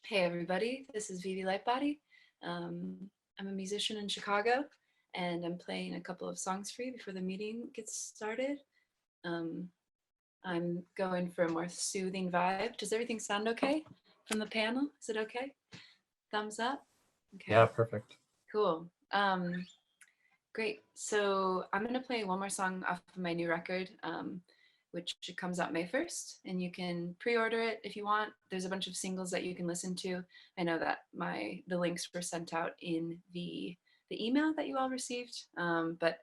Hey everybody, this is Vivi Lightbody. I'm a musician in Chicago and I'm playing a couple of songs for you before the meeting gets started. Um, I'm going for a more soothing vibe. Does everything sound okay from the panel? Is it okay? Thumbs up? Okay, Yeah, perfect. cool. Great. So I'm going to play one more song off of my new record, which comes out May 1st, and you can pre-order it if you want. There's a bunch of singles that you can listen to. I know that the links were sent out in the email that you all received, but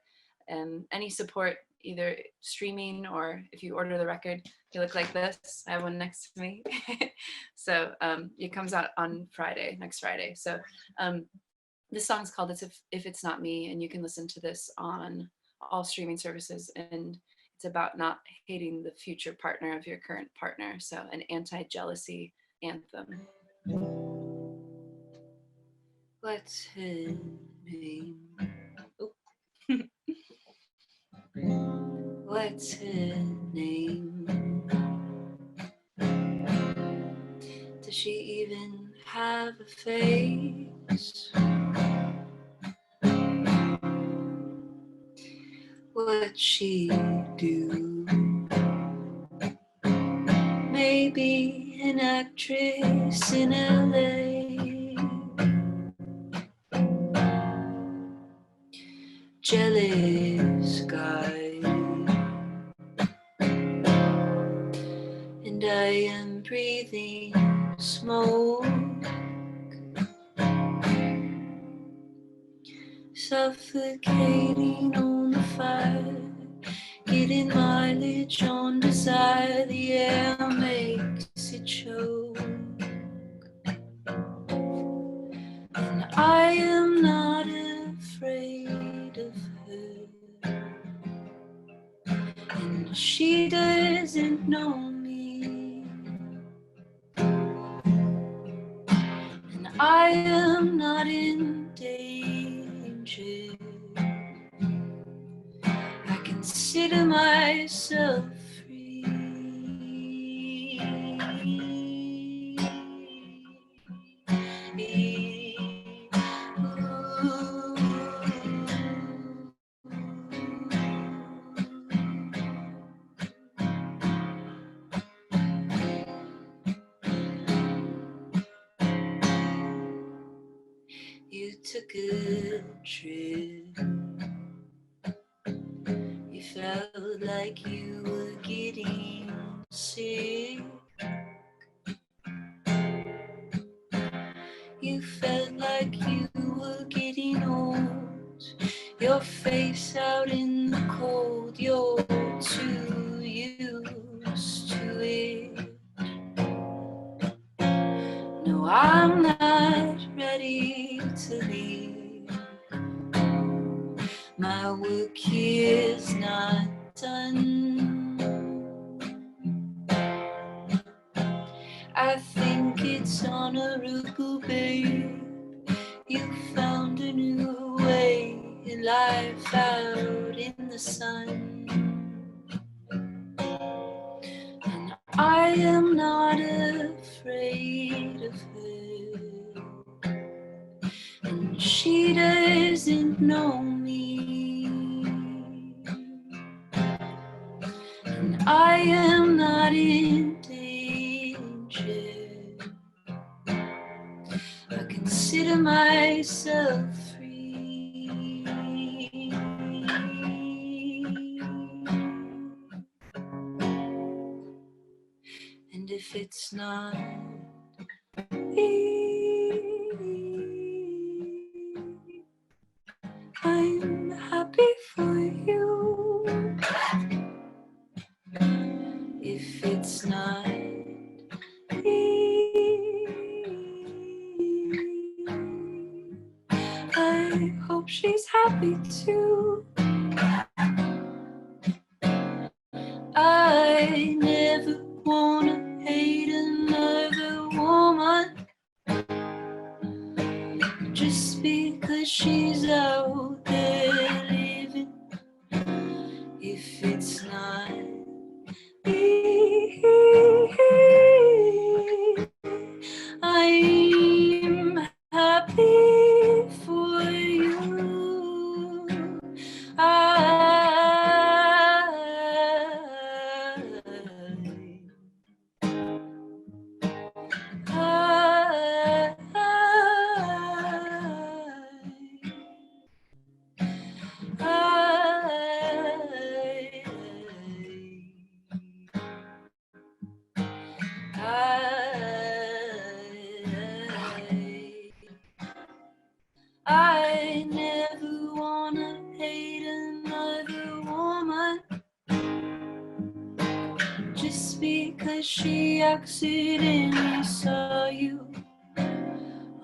any support, either streaming or if you order the record, they look like this. I have one next to me. So it comes out on Friday, next Friday. So this song's called If It's Not Me, and you can listen to this on all streaming services. And it's about not hating the future partner of your current partner. So an anti-jealousy anthem. What's her name? Oh. What's her name? Does she even have a face? What'd she do? Maybe an actress in LA. Jealous guy. And I am breathing smoke. Suffocating on the fire. Getting mileage on desire. The air makes it choke. And I am not afraid of her. And she doesn't know me. And I am not in danger. I consider myself free. You took a trip. You felt like you were getting sick. You felt like you were getting old. Your face out in the cold. You're too used to it. No, I'm not ready to leave. My work here's not done. I think it's honorable, babe. You found a new way in life out in the sun. And I am not afraid of her. And she doesn't know me. And I am not in danger. I consider myself free. And if it's not me, I'm happy for you. If it's not me, I hope she's happy too. I never wanna hate another woman just because she's out there living. If it's not me, I just because she accidentally saw you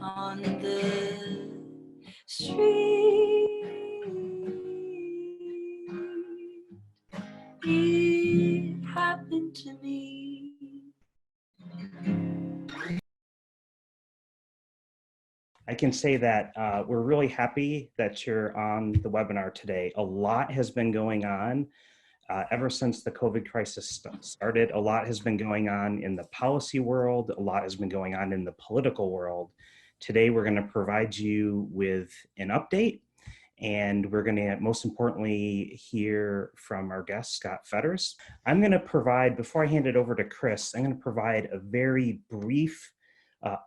on the street. It happened to me. I can say that we're really happy that you're on the webinar today. A lot has been going on ever since the COVID crisis started. A lot has been going on in the policy world. A lot has been going on in the political world. Today, we're going to provide you with an update, and we're going to, most importantly, hear from our guest, Scott Fetters. I'm going to provide, before I hand it over to Chris, I'm going to provide a very brief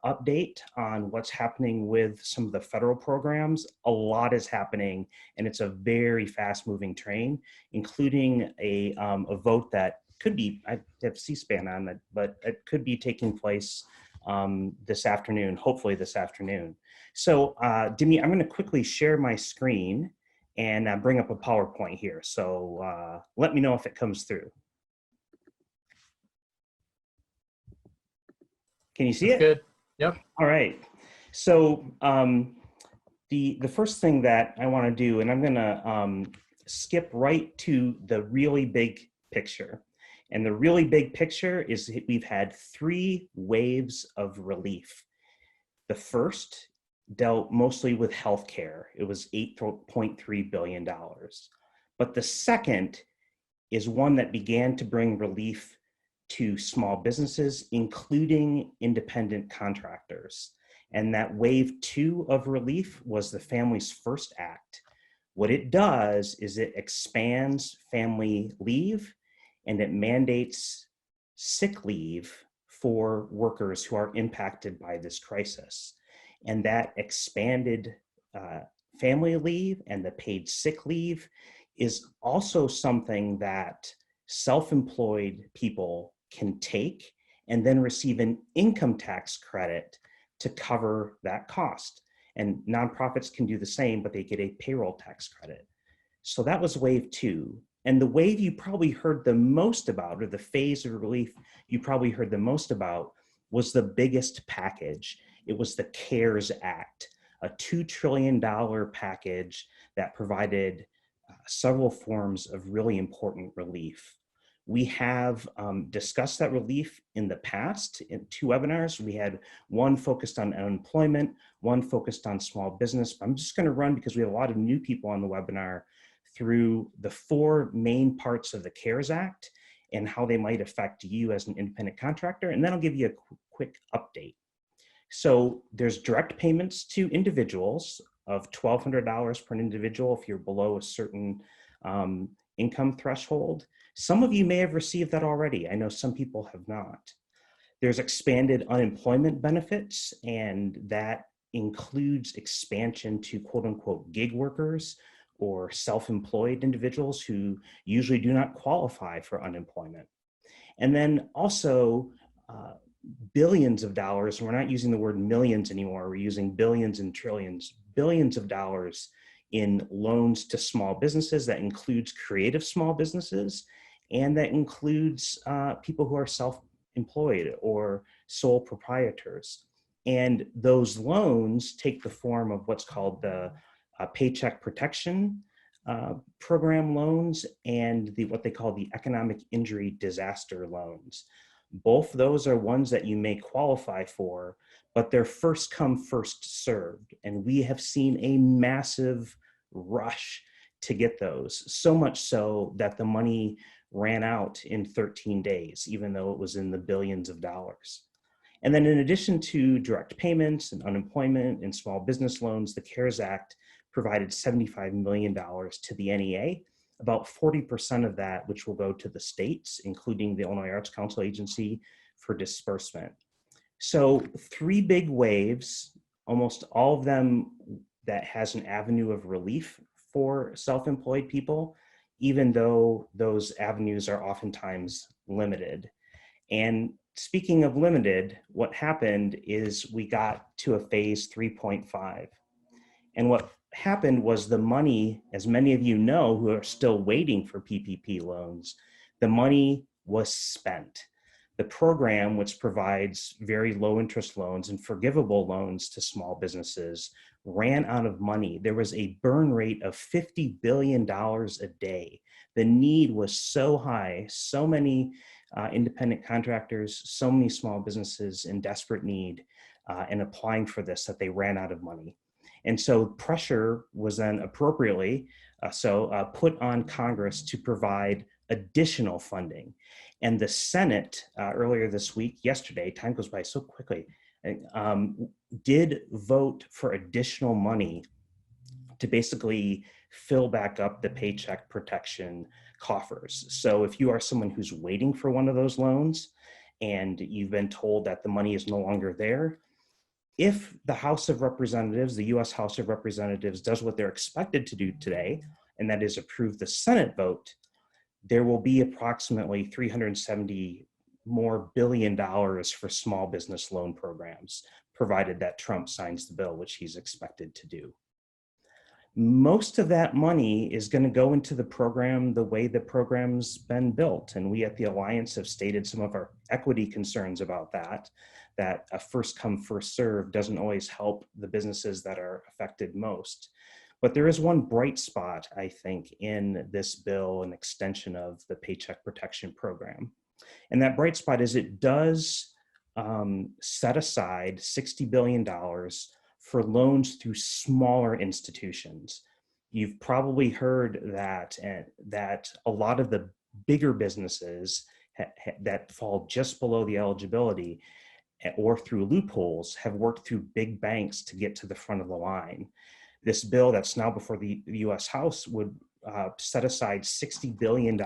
update on what's happening with some of the federal programs. A lot is happening, and it's a very fast-moving train, including a vote that could be, I have C-SPAN on it, but it could be taking place this afternoon, hopefully this afternoon. So Demi, I'm going to quickly share my screen and bring up a PowerPoint here. So let me know if it comes through. Can you see it? Good. Yep. All right. So the first thing that I want to do, and I'm going to skip right to the really big picture. And the really big picture is we've had 3 waves of relief. The first dealt mostly with healthcare. It was $8.3 billion. But the second is one that began to bring relief to small businesses, including independent contractors. And that wave 2 of relief was the Families First Act. What it does is it expands family leave and it mandates sick leave for workers who are impacted by this crisis. And that expanded family leave and the paid sick leave is also something that self-employed people can take and then receive an income tax credit to cover that cost. And nonprofits can do the same, but they get a payroll tax credit. So that was wave 2. And the wave you probably heard the most about, or the phase of relief you probably heard the most about, was the biggest package. It was the CARES Act, a $2 trillion package that provided several forms of really important relief. We have discussed that relief in the past in 2 webinars. We had one focused on unemployment, one focused on small business. I'm just going to run, because we have a lot of new people on the webinar, through the 4 main parts of the CARES Act and how they might affect you as an independent contractor. And then I'll give you a quick update. So there's direct payments to individuals of $1,200 per individual if you're below a certain income threshold. Some of you may have received that already. I know some people have not. There's expanded unemployment benefits, and that includes expansion to quote unquote gig workers or self-employed individuals who usually do not qualify for unemployment. And then also billions of dollars, we're not using the word millions anymore, we're using billions and trillions, billions of dollars in loans to small businesses. That includes creative small businesses, and that includes people who are self-employed or sole proprietors. And those loans take the form of what's called the Paycheck Protection Program loans and what they call the Economic Injury Disaster loans. Both those are ones that you may qualify for, but they're first come, first served. And we have seen a massive rush to get those, so much so that the money ran out in 13 days, even though it was in the billions of dollars. And then in addition to direct payments and unemployment and small business loans, the CARES Act provided $75 million to the NEA, about 40% of that, which will go to the states, including the Illinois Arts Council Agency, for disbursement. So 3 big waves, almost all of them that has an avenue of relief for self-employed people, even though those avenues are oftentimes limited. And speaking of limited, what happened is we got to a phase 3.5. And what happened was the money, as many of you know who are still waiting for PPP loans, the money was spent. The program, which provides very low interest loans and forgivable loans to small businesses, ran out of money. There was a burn rate of $50 billion a day. The need was so high, so many independent contractors, so many small businesses in desperate need and applying for this that they ran out of money. And so pressure was then appropriately put on Congress to provide additional funding. And the Senate earlier this week, yesterday, time goes by so quickly, did vote for additional money to basically fill back up the Paycheck Protection coffers. So if you are someone who's waiting for one of those loans and you've been told that the money is no longer there, if the House of Representatives, the US House of Representatives, does what they're expected to do today, and that is approve the Senate vote, there will be approximately $370 billion for small business loan programs, provided that Trump signs the bill, which he's expected to do. Most of that money is going to go into the program the way the program's been built. And we at the Alliance have stated some of our equity concerns about that a first come, first serve doesn't always help the businesses that are affected most. But there is one bright spot, I think, in this bill, an extension of the Paycheck Protection Program. And that bright spot is it does set aside $60 billion for loans through smaller institutions. You've probably heard that a lot of the bigger businesses that fall just below the eligibility or through loopholes have worked through big banks to get to the front of the line. This bill that's now before the US House would set aside $60 billion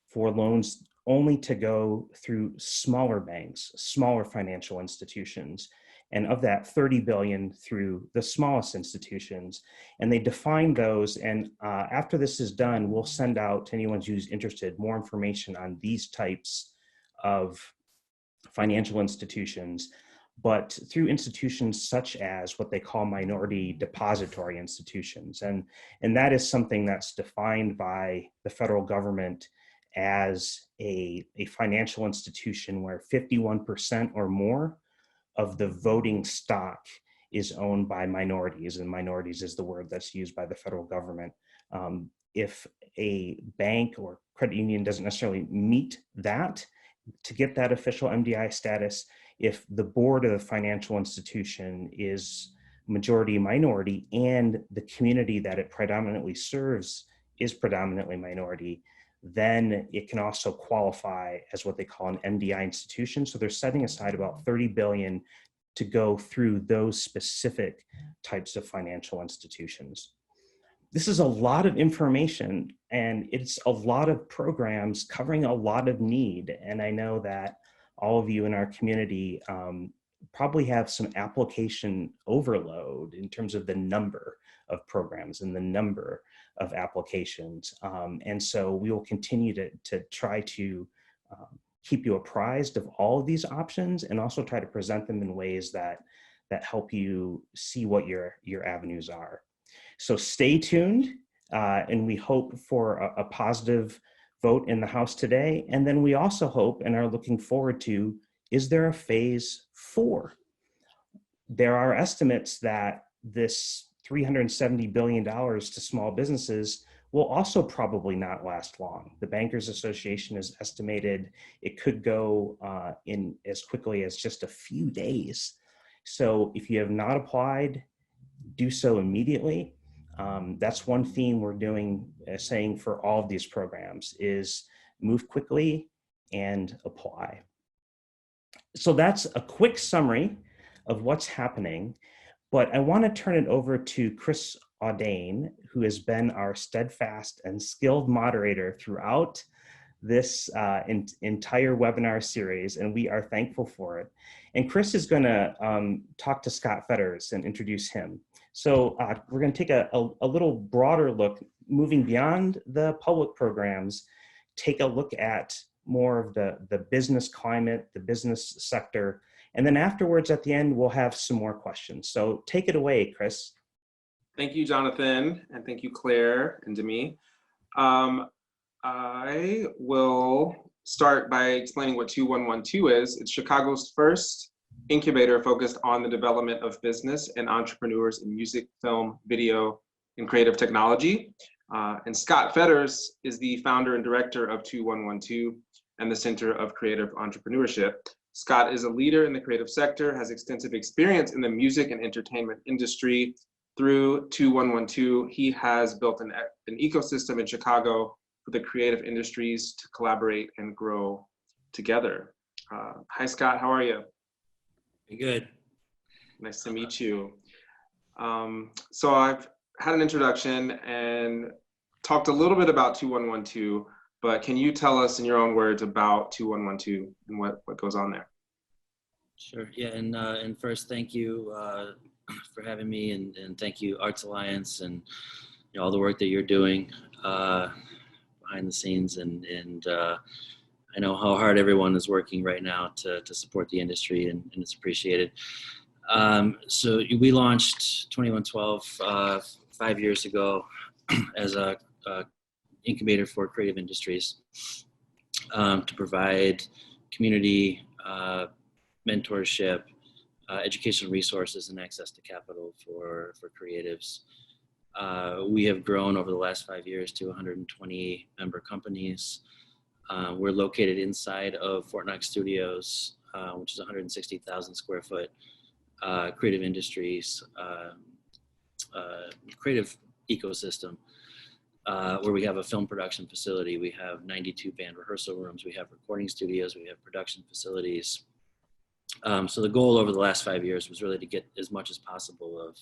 for loans only to go through smaller banks, smaller financial institutions, and of that 30 billion through the smallest institutions. And they define those, and after this is done, we'll send out to anyone who's interested more information on these types of financial institutions, but through institutions such as what they call minority depository institutions. And that is something that's defined by the federal government as a financial institution where 51% or more of the voting stock is owned by minorities, and minorities is the word that's used by the federal government. If a bank or credit union doesn't necessarily meet that, to get that official MDI status, if the board of the financial institution is majority minority and the community that it predominantly serves is predominantly minority, then it can also qualify as what they call an MDI institution. So they're setting aside about 30 billion to go through those specific types of financial institutions. This is a lot of information, and it's a lot of programs covering a lot of need. And I know that all of you in our community probably have some application overload in terms of the number of programs and the number of applications. And so we will continue to try to keep you apprised of all of these options and also try to present them in ways that help you see what your avenues are. So stay tuned, and we hope for a positive vote in the House today. And then we also hope and are looking forward to, is there a phase 4? There are estimates that this $370 billion to small businesses will also probably not last long. The Bankers Association has estimated it could go in as quickly as just a few days. So if you have not applied, do so immediately. That's one theme we're doing, saying for all of these programs is move quickly and apply. So that's a quick summary of what's happening, but I want to turn it over to Chris Audain, who has been our steadfast and skilled moderator throughout this entire webinar series, and we are thankful for it. And Chris is going to talk to Scott Fetters and introduce him. So we're going to take a little broader look, moving beyond the public programs, take a look at more of the business climate, the business sector, and then afterwards at the end, we'll have some more questions. So take it away, Chris. Thank you, Jonathan, and thank you, Claire and Demi. I will start by explaining what 2112 is. It's Chicago's first incubator focused on the development of business and entrepreneurs in music, film, video, and creative technology. And Scott Fetters is the founder and director of 2112 and the Center of Creative Entrepreneurship. Scott is a leader in the creative sector, has extensive experience in the music and entertainment industry. Through 2112, he has built an ecosystem in Chicago for the creative industries to collaborate and grow together. Hi, Scott, how are you? Good. Nice to meet you. So I've had an introduction and talked a little bit about 2112, but can you tell us in your own words about 2112 and what goes on there? Sure. Yeah. And first, thank you for having me, and thank you, Arts Alliance, and all the work that you're doing behind the scenes. And I know how hard everyone is working right now to support the industry, and it's appreciated. So we launched 2112 5 years ago as a incubator for creative industries to provide community mentorship, educational resources, and access to capital for creatives. We have grown over the last 5 years to 120 member companies. We're located inside of Fort Knox Studios, which is 160,000 square foot creative industries, creative ecosystem, where we have a film production facility. We have 92 band rehearsal rooms. We have recording studios. We have production facilities. So the goal over the last 5 years was really to get as much as possible of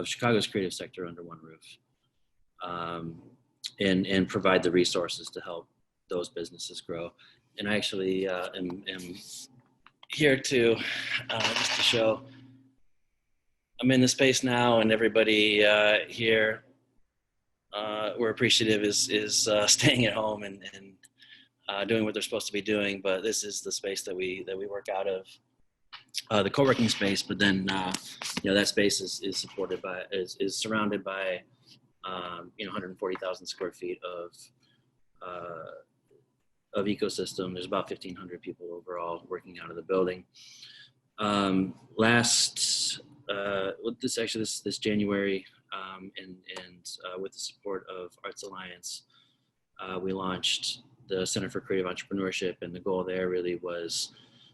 Chicago's creative sector under one roof, and provide the resources to help those businesses grow. And I actually am here to just to show I'm in the space now, and everybody here we're appreciative is staying at home and doing what they're supposed to be doing. But this is the space that we work out of, the co-working space. But then that space is supported by is surrounded by 140,000 square feet of ecosystem. There's about 1,500 people overall working out of the building. This January, and with the support of Arts Alliance, we launched the Center for Creative Entrepreneurship, and the goal there really was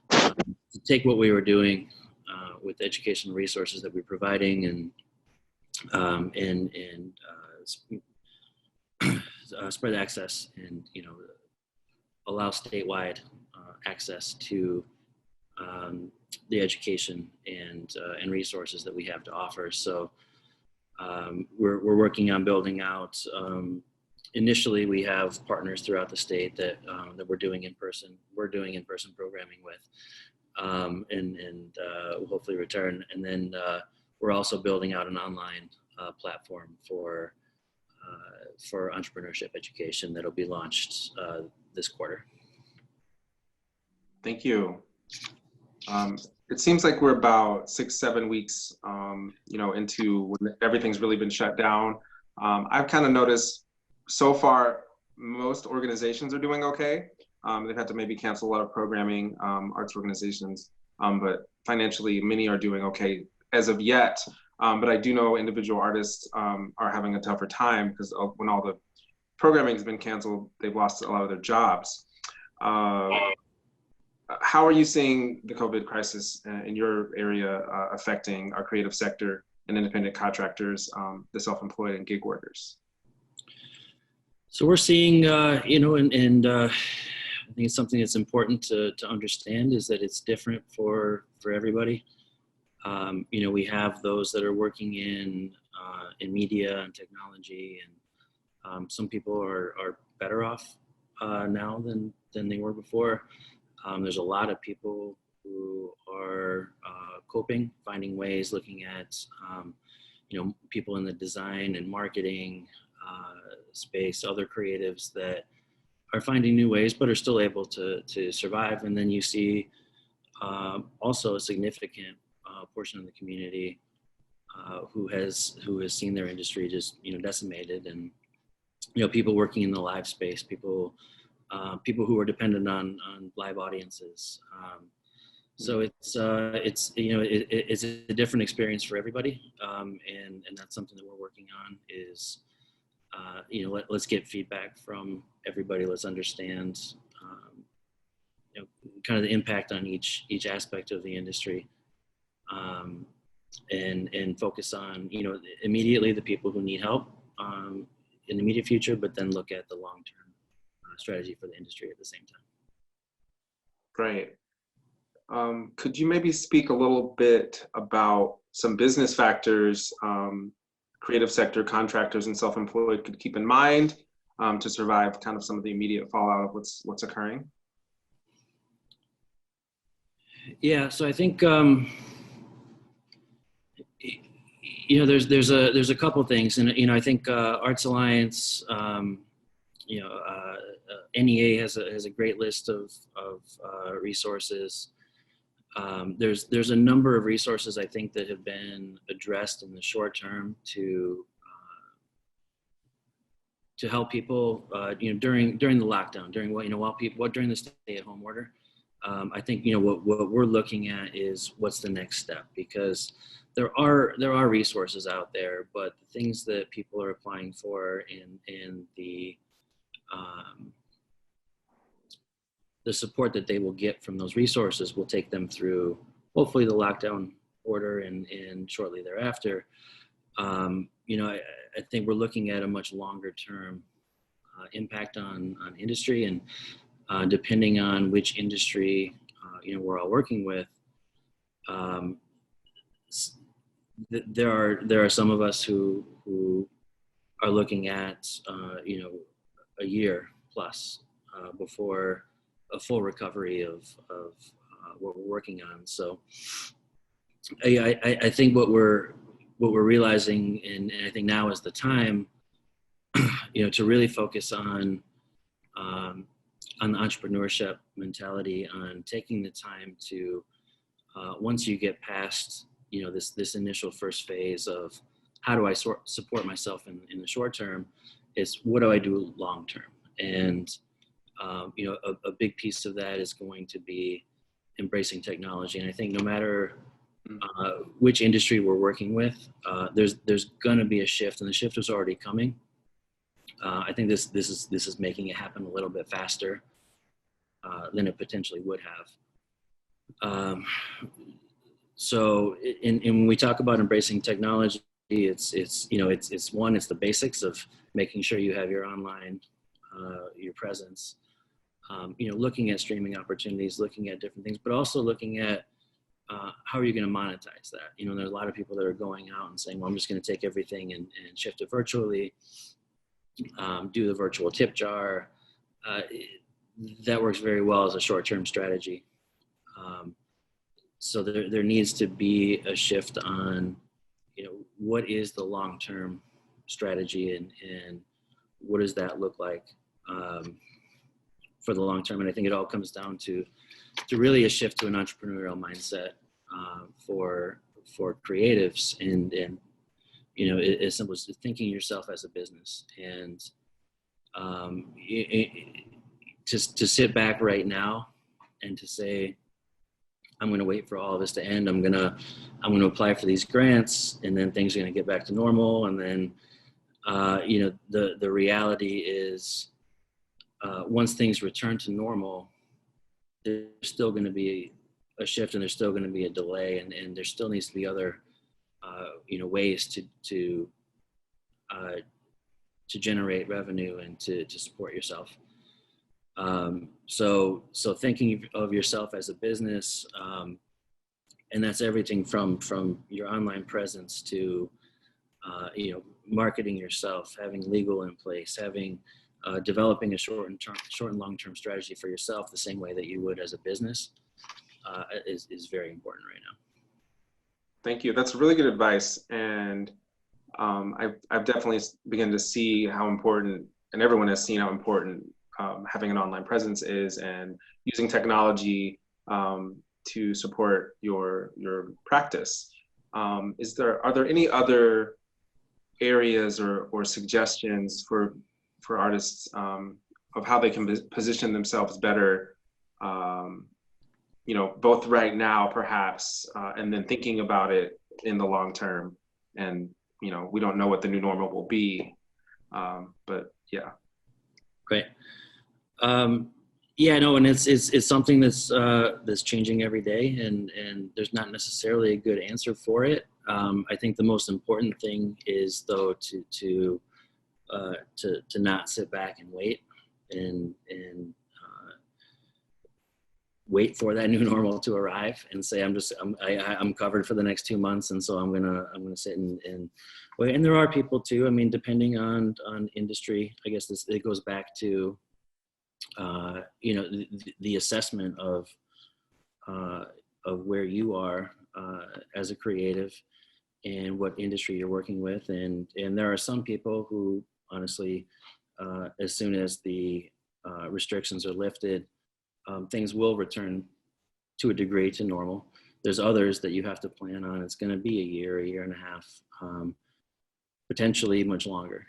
to take what we were doing with the educational resources that we're providing, and spread access, and allow statewide access to the education and resources that we have to offer. So we're working on building out. Initially, we have partners throughout the state that we're doing in-person programming with, and we'll hopefully return. And then we're also building out an online platform for entrepreneurship education that'll be launched this quarter. Thank you. It seems like we're about 6-7 weeks, into when everything's really been shut down. I've kind of noticed so far most organizations are doing okay. They've had to maybe cancel a lot of programming, arts organizations, but financially many are doing okay as of yet. But I do know individual artists are having a tougher time because when all the programming has been canceled, they've lost a lot of their jobs. How are you seeing the COVID crisis in your area affecting our creative sector and independent contractors, the self-employed and gig workers? So we're seeing, I think it's something that's important to understand, is that it's different for everybody. We have those that are working in media and technology, and some people are better off now than they were before. There's a lot of people who are coping, finding ways, looking at people in the design and marketing space, other creatives that are finding new ways but are still able to survive. And then you see also a significant portion of the community who has seen their industry just decimated, and people working in the live space, people people who are dependent on live audiences. So it's it's a different experience for everybody, and that's something that we're working on. Is let's get feedback from everybody. Let's understand kind of the impact on each aspect of the industry, and focus on immediately the people who need help in the immediate future, but then look at the long-term strategy for the industry at the same time. Great. Could you maybe speak a little bit about some business factors creative sector contractors and self-employed could keep in mind to survive kind of some of the immediate fallout of what's occurring? Yeah, so I think there's a couple things, and I think Arts Alliance, NEA has a great list of resources. There's a number of resources I think that have been addressed in the short term to help people during the lockdown, during during the stay-at-home order. I think what we're looking at is what's the next step, because there are resources out there, but the things that people are applying for and the support that they will get from those resources will take them through hopefully the lockdown order and shortly thereafter. I think we're looking at a much longer term impact on industry, and depending on which industry we're all working with, there are some of us who are looking at a year plus before a full recovery of what we're working on. So I think what we're realizing, and I think now is the time, to really focus on the entrepreneurship mentality, on taking the time to once you get past this initial first phase of how do I support myself in the short term, is what do I do long term. And a big piece of that is going to be embracing technology. And I think no matter which industry we're working with, there's going to be a shift, and the shift is already coming. I think this is making it happen a little bit faster than it potentially would have. So, when we talk about embracing technology, it's the basics of making sure you have your online your presence. Looking at streaming opportunities, looking at different things, but also looking at how are you going to monetize that? There's a lot of people that are going out and saying, well, I'm just going to take everything and shift it virtually, do the virtual tip jar. That works very well as a short-term strategy. So there needs to be a shift on, what is the long-term strategy and what does that look like for the long term. And I think it all comes down to really a shift to an entrepreneurial mindset for creatives, and as simple as thinking yourself as a business. And to sit back right now and to say, I'm going to wait for all of this to end. I'm going to apply for these grants, and then things are going to get back to normal. And then, the reality is, once things return to normal, there's still going to be a shift, and there's still going to be a delay, and there still needs to be other, ways to generate revenue and to support yourself. So thinking of yourself as a business, and that's everything from your online presence to, marketing yourself, having legal in place, having, developing a short and long-term strategy for yourself the same way that you would as a business, is very important right now. Thank you. That's really good advice. And I've definitely begun to see how important, and everyone has seen how important having an online presence is, and using technology to support your practice. Are there any other areas or suggestions for artists how they can position themselves better, you know, both right now perhaps, and then thinking about it in the long term. And, you know, we don't know what the new normal will be, but yeah. Great. Yeah, no, and it's something that's changing every day, and there's not necessarily a good answer for it. I think the most important thing is, though, to not sit back and wait and wait for that new normal to arrive and say I'm covered for the next 2 months, and so I'm gonna sit and wait. And there are people too. I mean, depending on industry, I guess it goes back to you know, the assessment of where you are as a creative and what industry you're working with. And there are some people who honestly, as soon as the restrictions are lifted, things will return to a degree to normal. There's others that you have to plan on. It's going to be a year and a half, potentially much longer,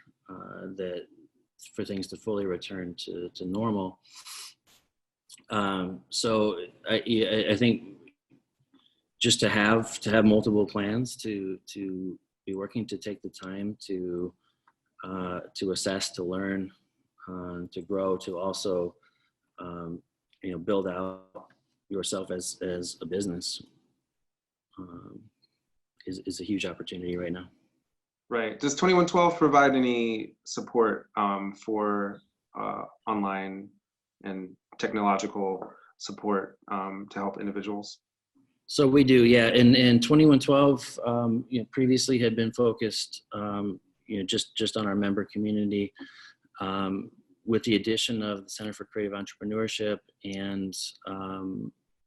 that for things to fully return to normal. So I think just to have multiple plans, to be working, to take the time to assess, to learn, to grow, to also you know, build out yourself as a business, is a huge opportunity right now. Right. Does 2112 provide any support for online and technological support to help individuals? So we do, yeah. And 2112, you know, previously had been focused, you know, just on our member community. With the addition of the Center for Creative Entrepreneurship and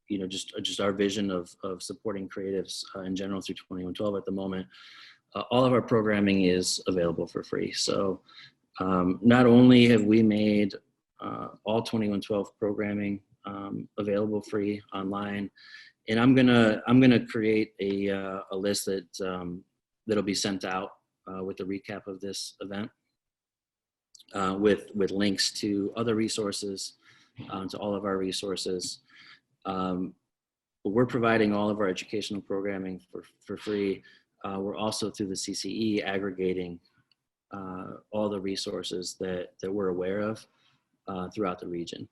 you know, just our vision of supporting creatives in general through 2112 at the moment, all of our programming is available for free. So not only have we made all 2112 programming available free online, and I'm gonna create a list that that'll be sent out with a recap of this event, with links to other resources, to all of our resources. But we're providing all of our educational programming for free. We're also, through the CCE, aggregating all the resources that we're aware of throughout the region.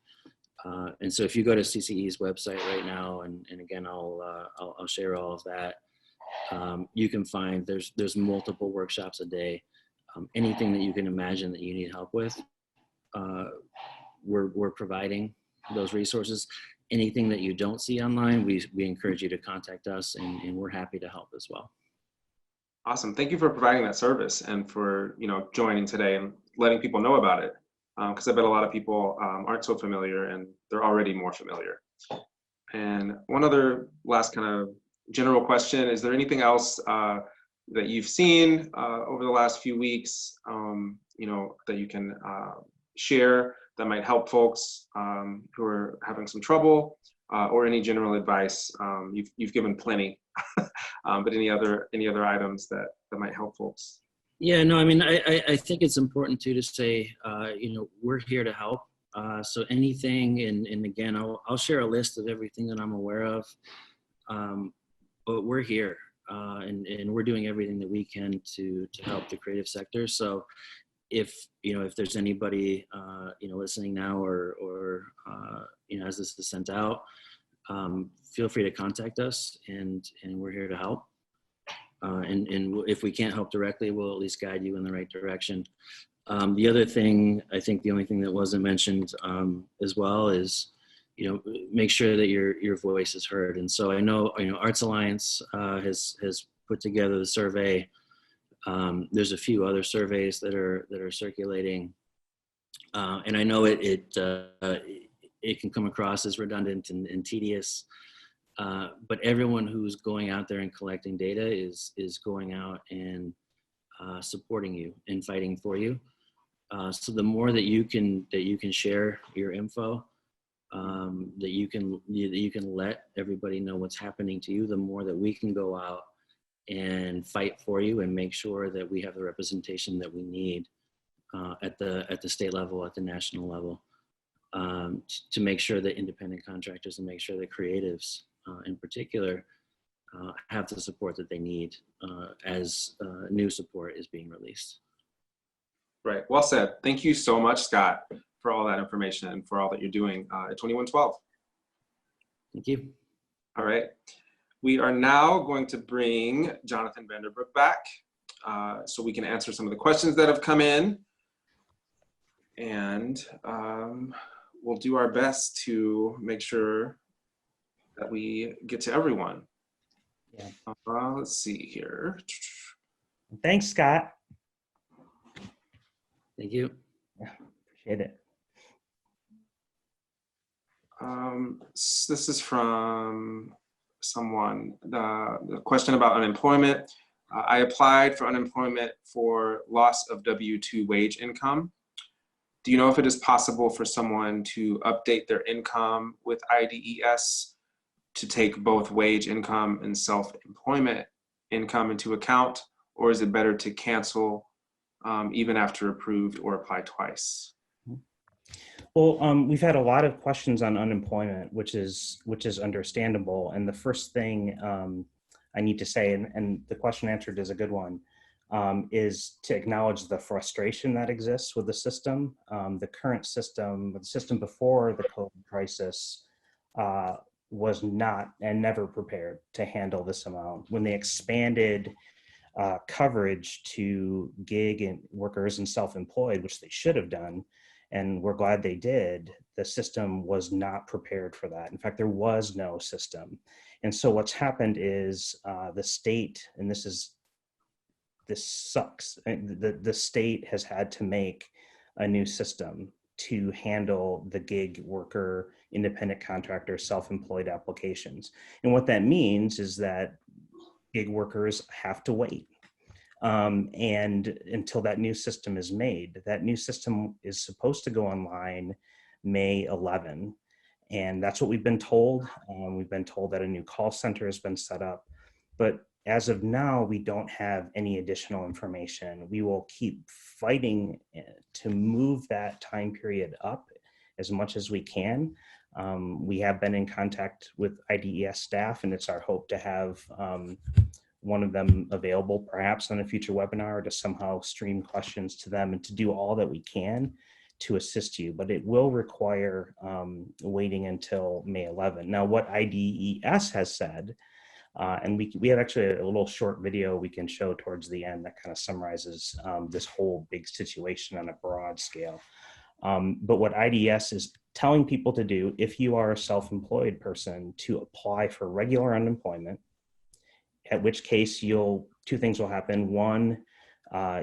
And so if you go to CCE's website right now, and again, I'll share all of that, you can find there's multiple workshops a day. Anything that you can imagine that you need help with, we're providing those resources. Anything that you don't see online, we encourage you to contact us, and we're happy to help as well. Awesome. Thank you for providing that service and for, you know, joining today and letting people know about it. Because I bet a lot of people aren't so familiar, and they're already more familiar. And one other last kind of general question: is there anything else that you've seen over the last few weeks, you know, that you can share that might help folks who are having some trouble, or any general advice? You've given plenty, but any other items that might help folks? Yeah, no, I mean, I think it's important too to say, you know, we're here to help. So anything, and again, I'll share a list of everything that I'm aware of, but we're here, and we're doing everything that we can to help the creative sector. So if there's anybody, you know, listening now, or you know, as this is sent out, feel free to contact us, and we're here to help. And if we can't help directly, we'll at least guide you in the right direction. The other thing, I think the only thing that wasn't mentioned as well is, you know, make sure that your voice is heard. And so I know, you know, Arts Alliance has put together the survey. There's a few other surveys that are circulating, and I know it can come across as redundant and tedious. But everyone who's going out there and collecting data is going out and supporting you and fighting for you. So the more that you can share your info, that you can let everybody know what's happening to you, the more that we can go out and fight for you and make sure that we have the representation that we need at the state level, at the national level. to make sure that independent contractors and make sure that creatives in particular have the support that they need as new support is being released. Right, well said. Thank you so much, Scott, for all that information and for all that you're doing at 2112. Thank you. All right, we are now going to bring Jonathan Vanderbroek back so we can answer some of the questions that have come in. And we'll do our best to make sure that we get to everyone. Yeah. Let's see here. Thanks, Scott. Thank you. Yeah, appreciate it. This is from someone, the question about unemployment. I applied for unemployment for loss of W-2 wage income. Do you know if it is possible for someone to update their income with IDES to take both wage income and self-employment income into account, or is it better to cancel even after approved or apply twice? Well, we've had a lot of questions on unemployment, which is understandable. And the first thing I need to say, and the question answered is a good one, is to acknowledge the frustration that exists with the system. The current system, the system before the COVID crisis, was not and never prepared to handle this amount. When they expanded coverage to gig and workers and self-employed, which they should have done, and we're glad they did, the system was not prepared for that. In fact, there was no system. And so what's happened is the state, and this sucks, the state has had to make a new system to handle the gig worker, independent contractor, self-employed applications. And what that means is that gig workers have to wait. And until that new system is made. That new system is supposed to go online May 11. And that's what we've been told. We've been told that a new call center has been set up. But as of now, we don't have any additional information. We will keep fighting to move that time period up as much as we can. We have been in contact with IDES staff, and it's our hope to have one of them available perhaps on a future webinar to somehow stream questions to them and to do all that we can to assist you. But it will require waiting until May 11. Now, what IDES has said, and we have actually a little short video we can show towards the end that kind of summarizes this whole big situation on a broad scale. But what IDES is telling people to do, if you are a self-employed person, to apply for regular unemployment, at which case two things will happen. One,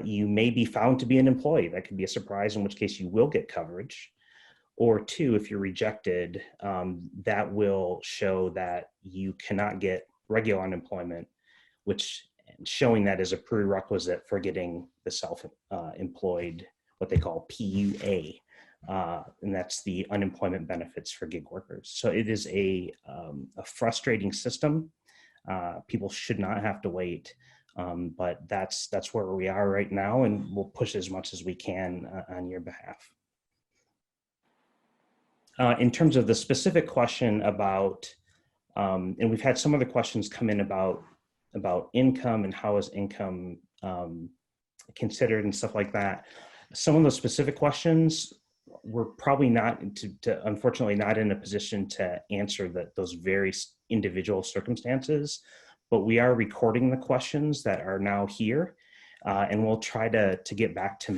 you may be found to be an employee. That could be a surprise, in which case you will get coverage. Or two, if you're rejected, that will show that you cannot get regular unemployment, which showing that is a prerequisite for getting the self-employed, what they call PUA. And that's the unemployment benefits for gig workers. So it is a frustrating system. People should not have to wait, but that's where we are right now, and we'll push as much as we can on your behalf. In terms of the specific question about, and we've had some other questions come in about income and how is income considered and stuff like that. Some of those specific questions, we're probably not, unfortunately, not in a position to answer those very individual circumstances, but we are recording the questions that are now here, and we'll try to get back to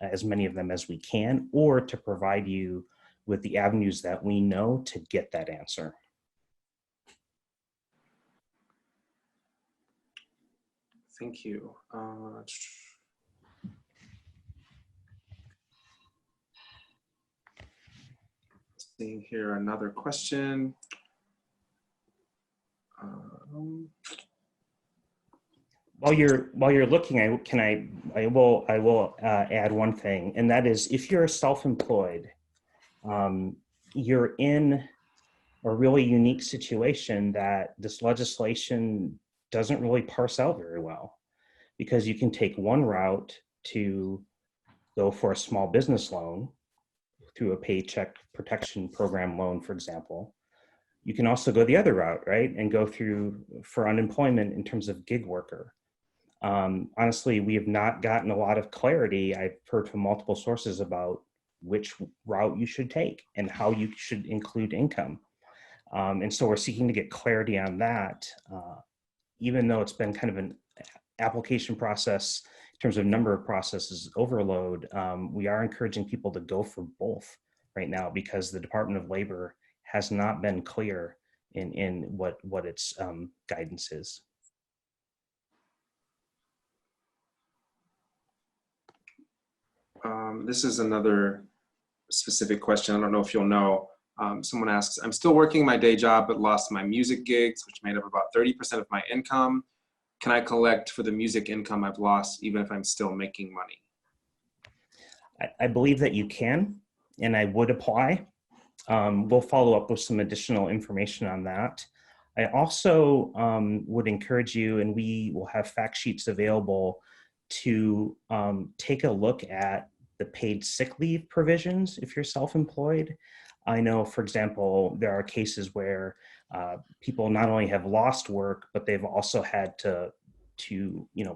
as many of them as we can, or to provide you with the avenues that we know to get that answer. Thank you. Seeing here another question. While you're looking, I will add one thing, and that is, if you're self-employed, you're in a really unique situation that this legislation doesn't really parse out very well, because you can take one route to go for a small business loan through a Paycheck Protection Program loan, for example. You can also go the other route, right? And go through for unemployment in terms of gig worker. Honestly, we have not gotten a lot of clarity. I've heard from multiple sources about which route you should take and how you should include income. And so we're seeking to get clarity on that, even though it's been kind of an application process in terms of number of processes overload. We are encouraging people to go for both right now because the Department of Labor has not been clear in what its guidance is. This is another specific question. I don't know if you'll know. Someone asks, I'm still working my day job, but lost my music gigs, which made up about 30% of my income. Can I collect for the music income I've lost, even if I'm still making money? I believe that you can, and I would apply. We'll follow up with some additional information on that. I also would encourage you, and we will have fact sheets available to take a look at the paid sick leave provisions if you're self-employed. I know, for example, there are cases where people not only have lost work, but they've also had to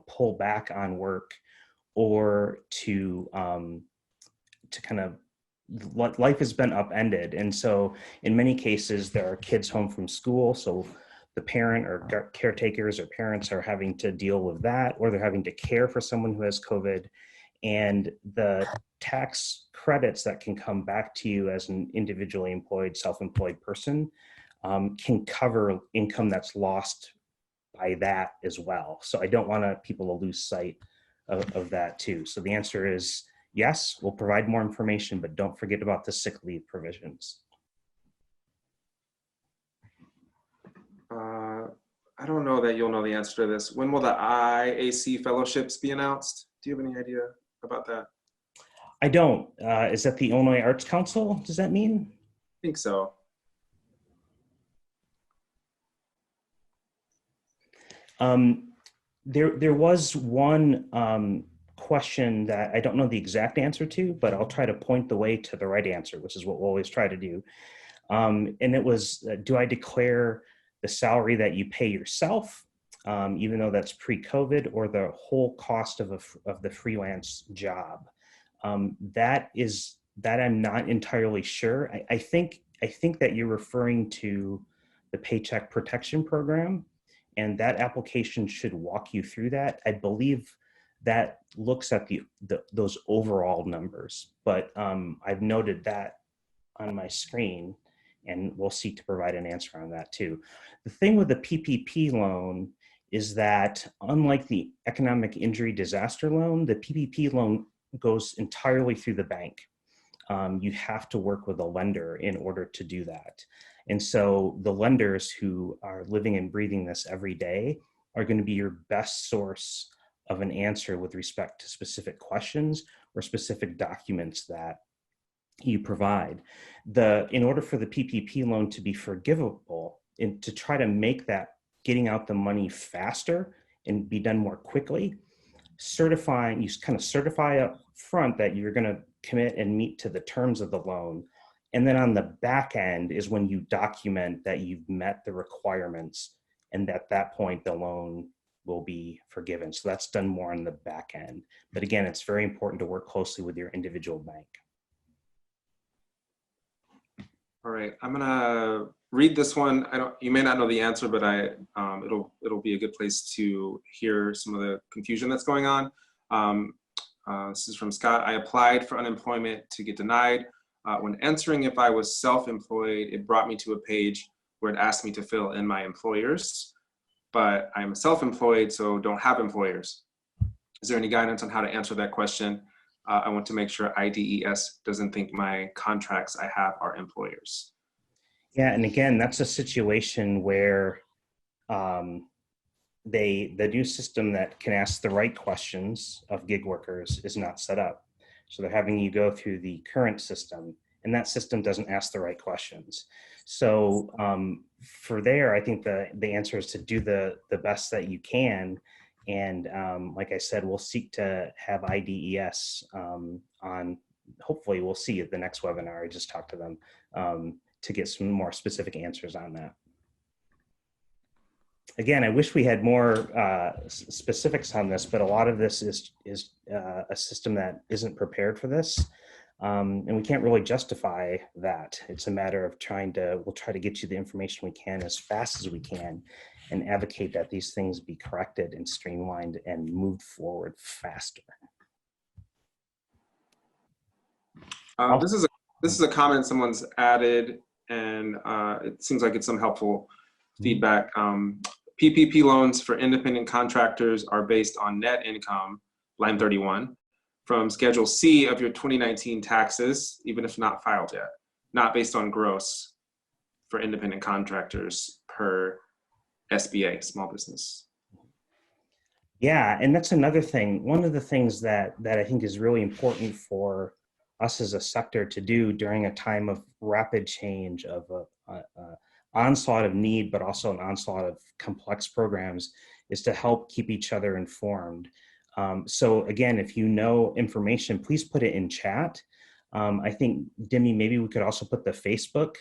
pull back on work or to kind of life has been upended. And so in many cases, there are kids home from school. So the parent or caretakers or parents are having to deal with that, or they're having to care for someone who has COVID. And the tax credits that can come back to you as an individually employed, self-employed person can cover income that's lost by that as well. So I don't want people to lose sight of that too. So the answer is yes, we'll provide more information, but don't forget about the sick leave provisions. I don't know that you'll know the answer to this. When will the IAC fellowships be announced? Do you have any idea about that? I don't. Is that the Illinois Arts Council? Does that mean? I think so. There was one question that I don't know the exact answer to, but I'll try to point the way to the right answer, which is what we'll always try to do. And it was, do I declare the salary that you pay yourself, even though that's pre-COVID, or the whole cost of the freelance job? That I'm not entirely sure. I think that you're referring to the Paycheck Protection Program, and that application should walk you through that. I believe that looks at those overall numbers, but I've noted that on my screen, and we'll seek to provide an answer on that too. The thing with the PPP loan is that unlike the economic injury disaster loan, the PPP loan goes entirely through the bank. You have to work with a lender in order to do that. And so the lenders who are living and breathing this every day are going to be your best source of an answer with respect to specific questions or specific documents that you provide. In order for the PPP loan to be forgivable and to try to make that getting out the money faster and be done more quickly, you kind of certify up front that you're going to commit and meet to the terms of the loan. And then on the back end is when you document that you've met the requirements, and at that point the loan will be forgiven. So that's done more on the back end. But again, it's very important to work closely with your individual bank. All right, I'm gonna read this one. You may not know the answer, but it'll be a good place to hear some of the confusion that's going on. This is from Scott. I applied for unemployment to get denied. When answering if I was self-employed, it brought me to a page where it asked me to fill in my employers, but I'm self-employed, so don't have employers. Is there any guidance on how to answer that question? I want to make sure IDES doesn't think my contracts I have are employers. Yeah, and again, that's a situation where the new system that can ask the right questions of gig workers is not set up. So they're having you go through the current system, and that system doesn't ask the right questions. So for there, I think the answer is to do the best that you can. And like I said, we'll seek to have IDES on hopefully we'll see at the next webinar. I just talked to them to get some more specific answers on that. Again, I wish we had more specifics on this, but a lot of this is a system that isn't prepared for this. And we can't really justify that. It's a matter of we'll try to get you the information we can as fast as we can and advocate that these things be corrected and streamlined and moved forward faster. This is a comment someone's added, and it seems like it's some helpful feedback. PPP loans for independent contractors are based on net income, line 31, from Schedule C of your 2019 taxes, even if not filed yet, not based on gross for independent contractors per SBA, small business. Yeah, and that's another thing. One of the things that I think is really important for us as a sector to do during a time of rapid change, of a onslaught of need, but also an onslaught of complex programs, is to help keep each other informed. So again, if you know information, please put it in chat. I think, Demi, maybe we could also put the Facebook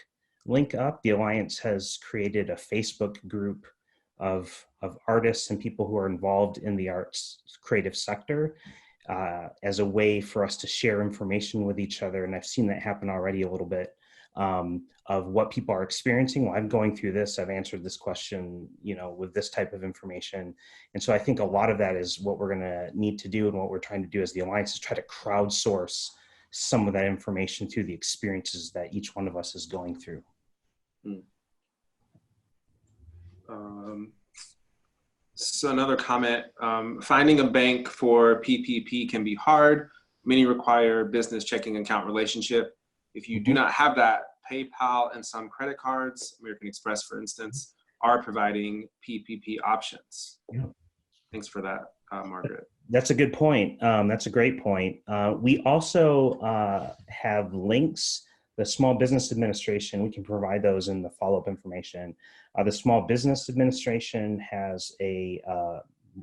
link up. The Alliance has created a Facebook group of artists and people who are involved in the arts creative sector as a way for us to share information with each other. And I've seen that happen already a little bit. Of what people are experiencing. Well, I'm going through this, I've answered this question, with this type of information. And so I think a lot of that is what we're gonna need to do, and what we're trying to do as the Alliance is try to crowdsource some of that information through the experiences that each one of us is going through. So another comment, finding a bank for PPP can be hard. Many require business checking account relationship. If you do not have that, PayPal and some credit cards, American Express, for instance, are providing PPP options. Yeah. Thanks for that, Margaret. That's a good point. That's a great point. We also have links. The Small Business Administration, we can provide those in the follow-up information. The Small Business Administration has a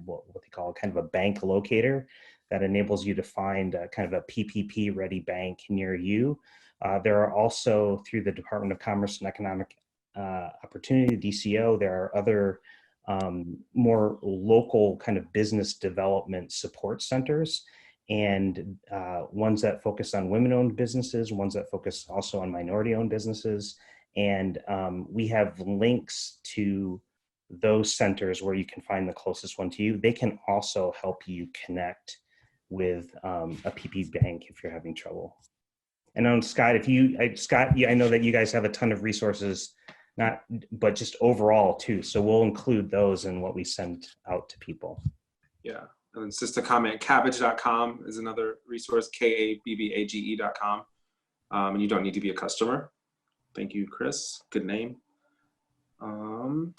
what they call kind of a bank locator that enables you to find kind of a PPP ready bank near you. There are also, through the Department of Commerce and Economic Opportunity, DCO, there are other more local kind of business development support centers, and ones that focus on women-owned businesses, ones that focus also on minority-owned businesses. And we have links to those centers where you can find the closest one to you. They can also help you connect with a PP bank if you're having trouble. And Scott, I know that you guys have a ton of resources, but just overall too. So we'll include those in what we send out to people. Yeah, and it's just a comment, kabbage.com is another resource, kabbage.com. And you don't need to be a customer. Thank you, Chris, good name. Do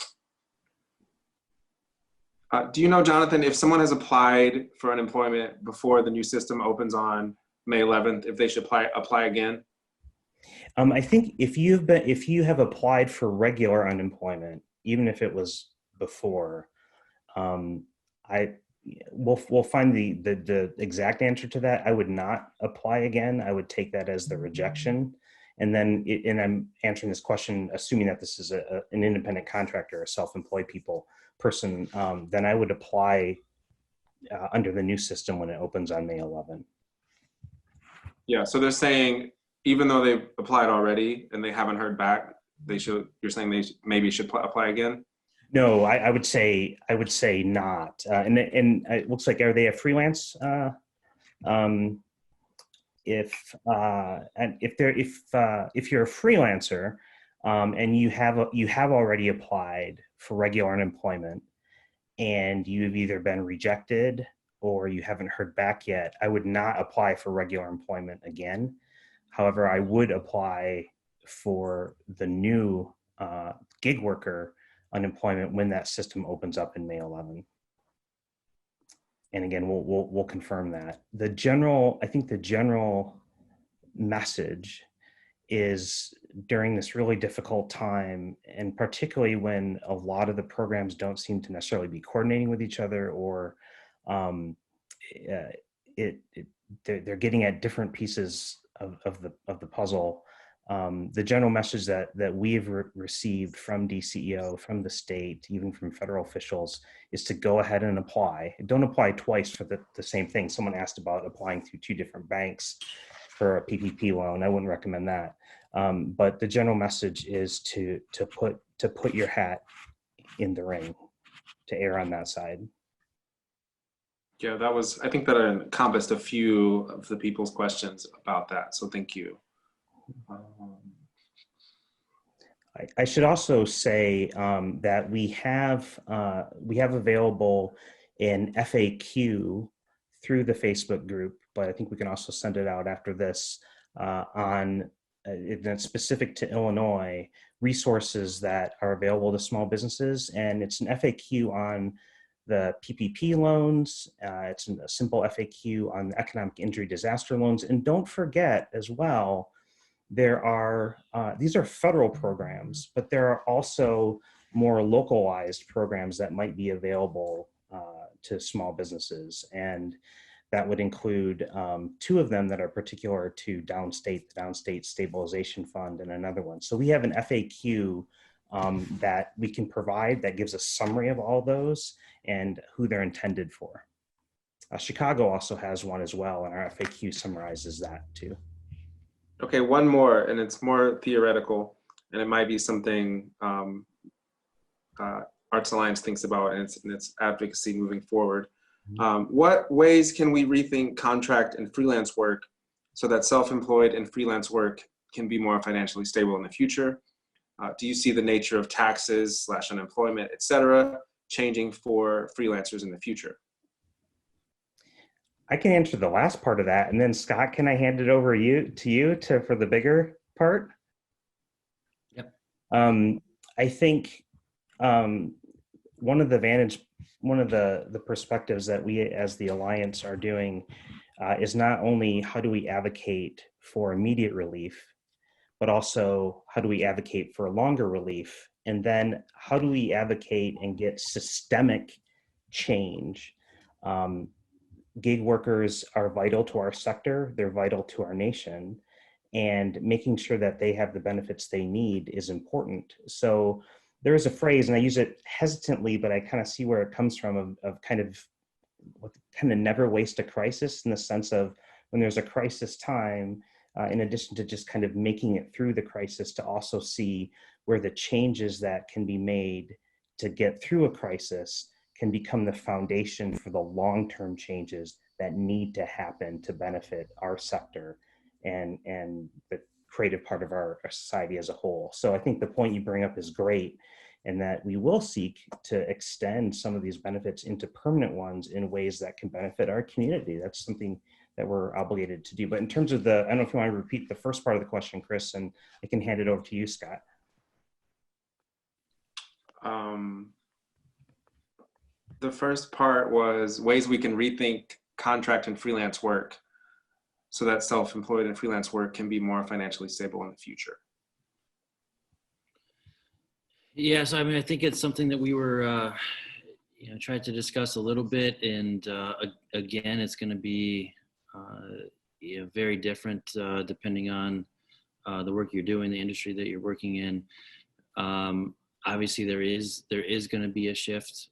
you know, Jonathan, if someone has applied for unemployment before the new system opens on May 11th, if they should apply again? I think if you have applied for regular unemployment, even if it was before, we'll find the exact answer to that. I would not apply again. I would take that as the rejection. And then, and I'm answering this question assuming that this is an independent contractor, a self-employed person, then I would apply under the new system when it opens on May 11. Yeah, so they're saying, even though they've applied already and they haven't heard back, you're saying they maybe should apply again? No, I would say not. And it looks like, are they a freelance? If you're a freelancer and you have already applied for regular unemployment and you've either been rejected or you haven't heard back yet, I would not apply for regular employment again. However, I would apply for the new gig worker unemployment when that system opens up in May 11. And again, we'll confirm that. I think the general message is, during this really difficult time, and particularly when a lot of the programs don't seem to necessarily be coordinating with each other, or they're getting at different pieces of the puzzle. The general message that we've received from DCEO, from the state, even from federal officials, is to go ahead and apply. Don't apply twice for the same thing. Someone asked about applying through 2 different banks for a PPP loan. I wouldn't recommend that. But the general message is to put your hat in the ring, to err on that side. Yeah, I think that encompassed a few of the people's questions about that. So thank you. I should also say that we have available an FAQ through the Facebook group, but I think we can also send it out after this on that's specific to Illinois, resources that are available to small businesses, and it's an FAQ on the PPP loans. It's a simple FAQ on the economic injury disaster loans, and don't forget as well, there are, these are federal programs, but there are also more localized programs that might be available to small businesses. And that would include 2 of them that are particular to downstate, the Downstate Stabilization Fund, and another one. So we have an FAQ that we can provide that gives a summary of all those and who they're intended for. Chicago also has one as well, and our FAQ summarizes that too. Okay, one more, and it's more theoretical, and it might be something Arts Alliance thinks about in its advocacy moving forward. What ways can we rethink contract and freelance work so that self-employed and freelance work can be more financially stable in the future? Do you see the nature of taxes / unemployment, et cetera, changing for freelancers in the future? I can answer the last part of that, and then Scott, can I hand it over to you for the bigger part? Yep. I think one of the perspectives that we as the Alliance are doing is not only how do we advocate for immediate relief, but also how do we advocate for longer relief, and then how do we advocate and get systemic change. Gig workers are vital to our sector, they're vital to our nation, and making sure that they have the benefits they need is important. So there is a phrase, and I use it hesitantly, but I kind of see where it comes from, of kind of never waste a crisis, in the sense of when there's a crisis time, in addition to just kind of making it through the crisis, to also see where the changes that can be made to get through a crisis can become the foundation for the long-term changes that need to happen to benefit our sector and the creative part of our society as a whole. So I think the point you bring up is great, and that we will seek to extend some of these benefits into permanent ones in ways that can benefit our community. That's something that we're obligated to do. But in terms of I don't know if you want to repeat the first part of the question, Chris, and I can hand it over to you, Scott. The first part was ways we can rethink contract and freelance work so that self-employed and freelance work can be more financially stable in the future. Yes, I mean, I think it's something that we were, tried to discuss a little bit, and again, it's going to be, very different depending on the work you're doing, the industry that you're working in. Obviously, there is going to be a shift.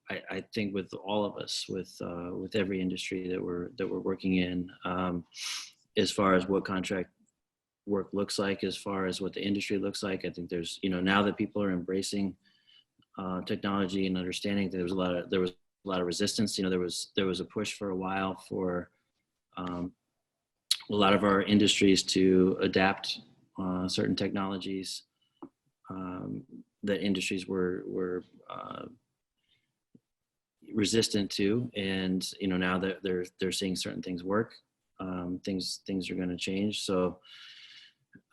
I think with all of us, with every industry that we're working in, as far as what contract work looks like, as far as what the industry looks like, I think there's, now that people are embracing technology and understanding that there was a lot of resistance. There was a push for a while for a lot of our industries to adapt certain technologies that industries were resistant to, and now that they're seeing certain things work, things are going to change. So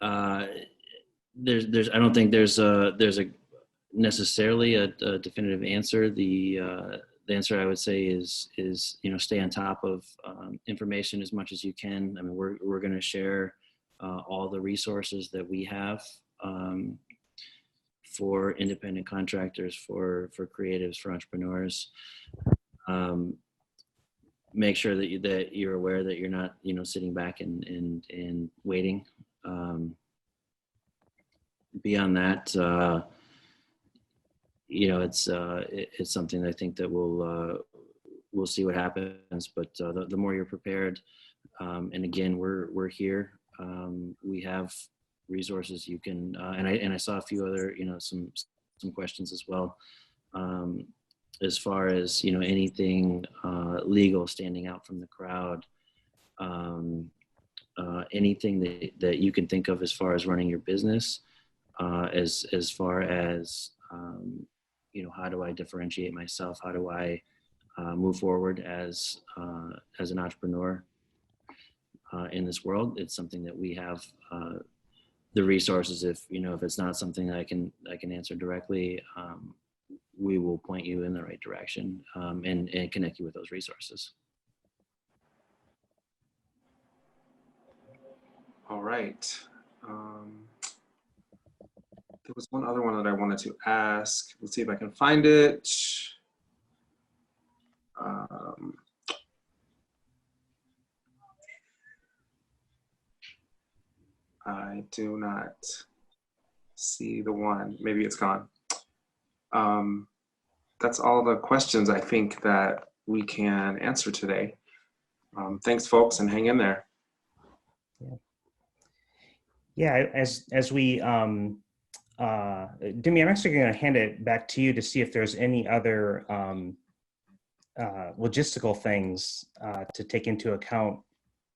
there's I don't think there's a necessarily a definitive answer. The answer I would say is stay on top of information as much as you can. I mean, we're going to share all the resources that we have for independent contractors, for creatives, for entrepreneurs. make sure that you're aware that you're not, sitting back and waiting. Beyond that, it's something I think that we'll see what happens. But the more you're prepared, and again, we're here. We have resources you can, and I saw a few other, some questions as well. As far as anything legal standing out from the crowd, anything that you can think of as far as running your business, as far as how do I differentiate myself? How do I move forward as an entrepreneur in this world? It's something that we have the resources. If it's not something that I can answer directly, we will point you in the right direction and connect you with those resources. All right. There was one other one that I wanted to ask. Let's see if I can find it. I do not see the one. Maybe it's gone. That's all the questions I think that we can answer today. Thanks, folks, and hang in there. Yeah, as we, Demi, I'm actually going to hand it back to you to see if there's any other logistical things to take into account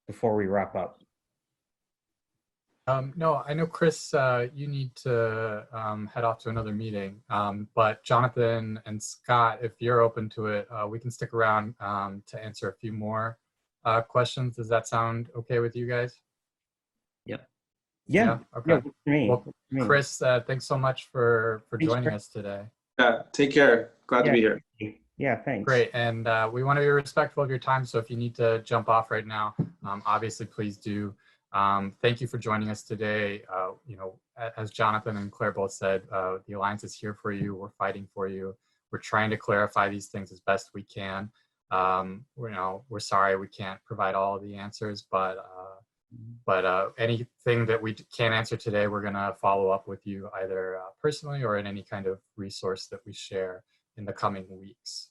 before we wrap up. No, I know, Chris, you need to head off to another meeting, but Jonathan and Scott, if you're open to it, we can stick around to answer a few more questions. Does that sound okay with you guys? Yep. Yeah. Okay. Yeah, well, Chris, thanks so much for joining us today. Yeah, take care. Glad to be here. Yeah, thanks. Great, and we want to be respectful of your time, so if you need to jump off right now, obviously please do. Thank you for joining us today. As Jonathan and Claire both said, the Alliance is here for you. We're fighting for you. We're trying to clarify these things as best we can. We're sorry we can't provide all of the answers, but anything that we can't answer today, we're going to follow up with you either personally or in any kind of resource that we share in the coming weeks.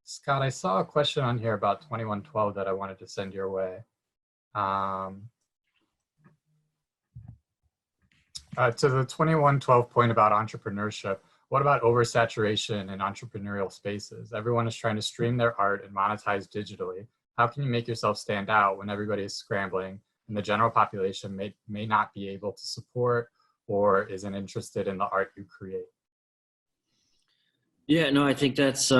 Scott, I saw a question on here about 2112 that I wanted to send your way. To the 2112 point about entrepreneurship, what about oversaturation in entrepreneurial spaces? Everyone is trying to stream their art and monetize digitally. How can you make yourself stand out when everybody is scrambling and the general population may not be able to support or isn't interested in the art you create? Yeah, no, I think that's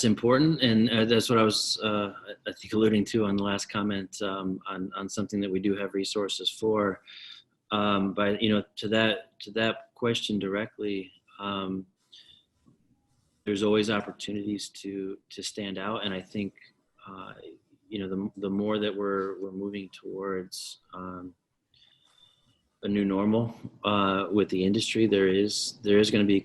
important, and that's what I was, I think, alluding to on the last comment on something that we do have resources for. But to that question directly, there's always opportunities to stand out, and I think the more that we're moving towards a new normal with the industry, there is going to be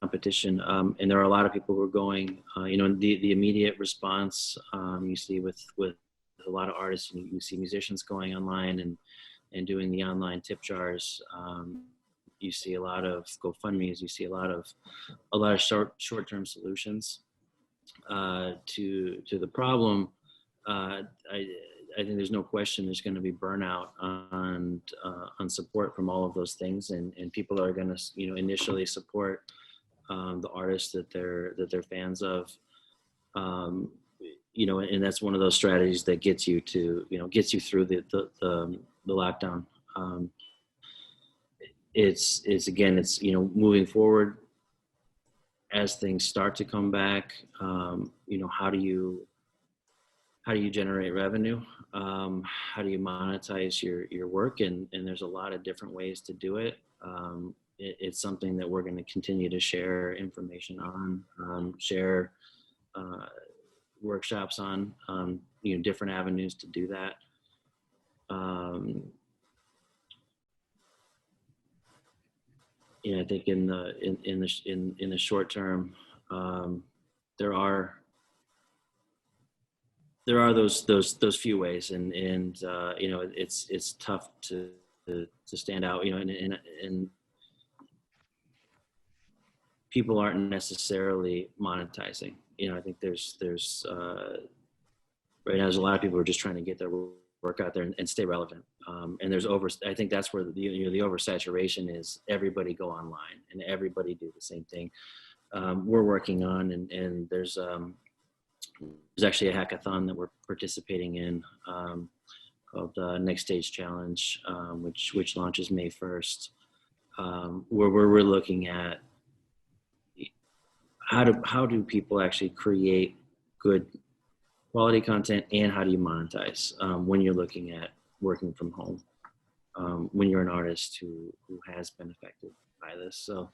competition, and there are a lot of people who are going. The immediate response you see with a lot of artists. You see musicians going online and doing the online tip jars. You see a lot of GoFundMes. You see a lot of short-term solutions to the problem. I think there's no question there's going to be burnout on support from all of those things, and people are going to initially support the artists that they're fans of, and that's one of those strategies that gets you through the lockdown. It's moving forward as things start to come back. How do you generate revenue? How do you monetize your work? And there's a lot of different ways to do it. It's something that we're going to continue to share information on, share workshops on, different avenues to do that. I think in the short term, there are those few ways, and you know, it's tough to stand out, you know, and people aren't necessarily monetizing. You know, I think there's right now there's a lot of people who are just trying to get their work out there and stay relevant. And I think that's where the oversaturation is. Everybody go online and everybody do the same thing. We're working on, and there's actually a hackathon that we're participating in called Next Stage Challenge, which launches May 1st, where we're looking at how do people actually create good quality content, and how do you monetize when you're looking at working from home, when you're an artist who has been affected by this. So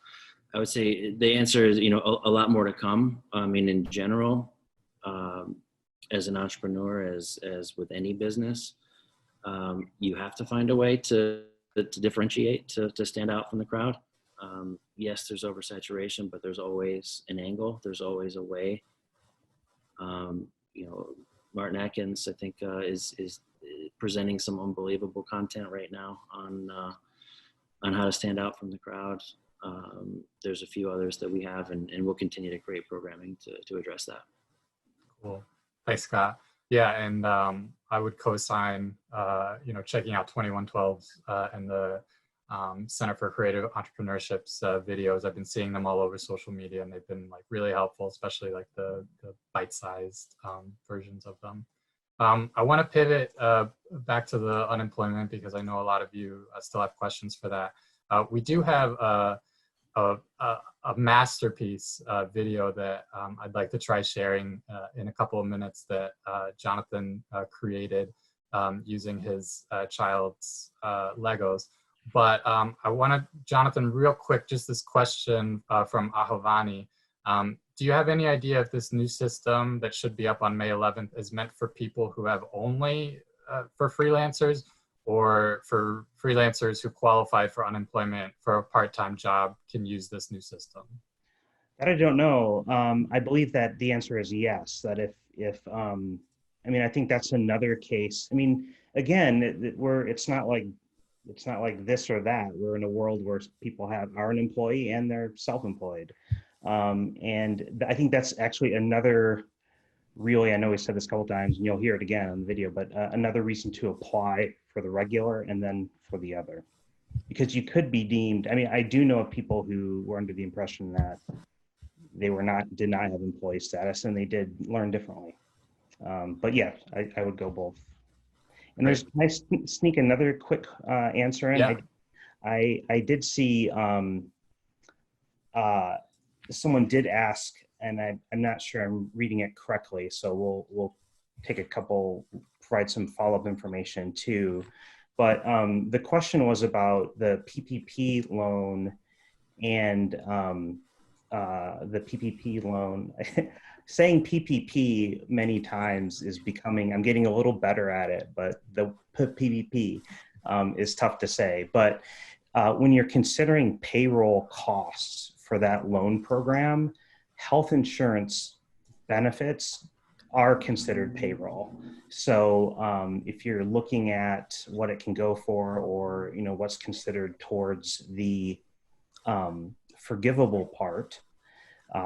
I would say the answer is, you know, a lot more to come. I mean, in general, as an entrepreneur, as with any business, you have to find a way to differentiate, to stand out from the crowd. Yes, there's oversaturation, but there's always an angle. There's always a way. You know, Martin Atkins, I think, is presenting some unbelievable content right now on how to stand out from the crowd. There's a few others that we have, and we'll continue to create programming to address that. Cool. Thanks, Scott. Yeah, and I would co-sign, you know, checking out 2112's and the Center for Creative Entrepreneurship's videos. I've been seeing them all over social media, and they've been like really helpful, especially like the bite-sized versions of them. I want to pivot back to the unemployment, because I know a lot of you still have questions for that. We do have a masterpiece video that I'd like to try sharing in a couple of minutes that Jonathan created using his child's Legos. But I want to, Jonathan, real quick, just this question from Ahovani. Do you have any idea if this new system that should be up on May 11th is meant for people who have only for freelancers, or for freelancers who qualify for unemployment for a part-time job can use this new system? That I don't know. I believe that the answer is yes, that if I mean, I think that's another case. I mean, again, it's not like this or that. We're in a world where people are an employee and they're self-employed. And I think that's actually another, really, I know we said this a couple times and you'll hear it again on the video, but another reason to apply for the regular and then for the other. Because you could be deemed, I mean, I do know of people who were under the impression that they did not have employee status, and they did learn differently. But yeah, I would go both. And there's, can I sneak another quick answer in? Yeah. I did see someone did ask, and I'm not sure I'm reading it correctly, so we'll take provide some follow-up information too. But the question was about the PPP loan and the PPP loan. Saying PPP many times is becoming, I'm getting a little better at it, but the PPP is tough to say. But when you're considering payroll costs for that loan program, health insurance benefits are considered payroll. So if you're looking at what it can go for, or you know what's considered towards the forgivable part,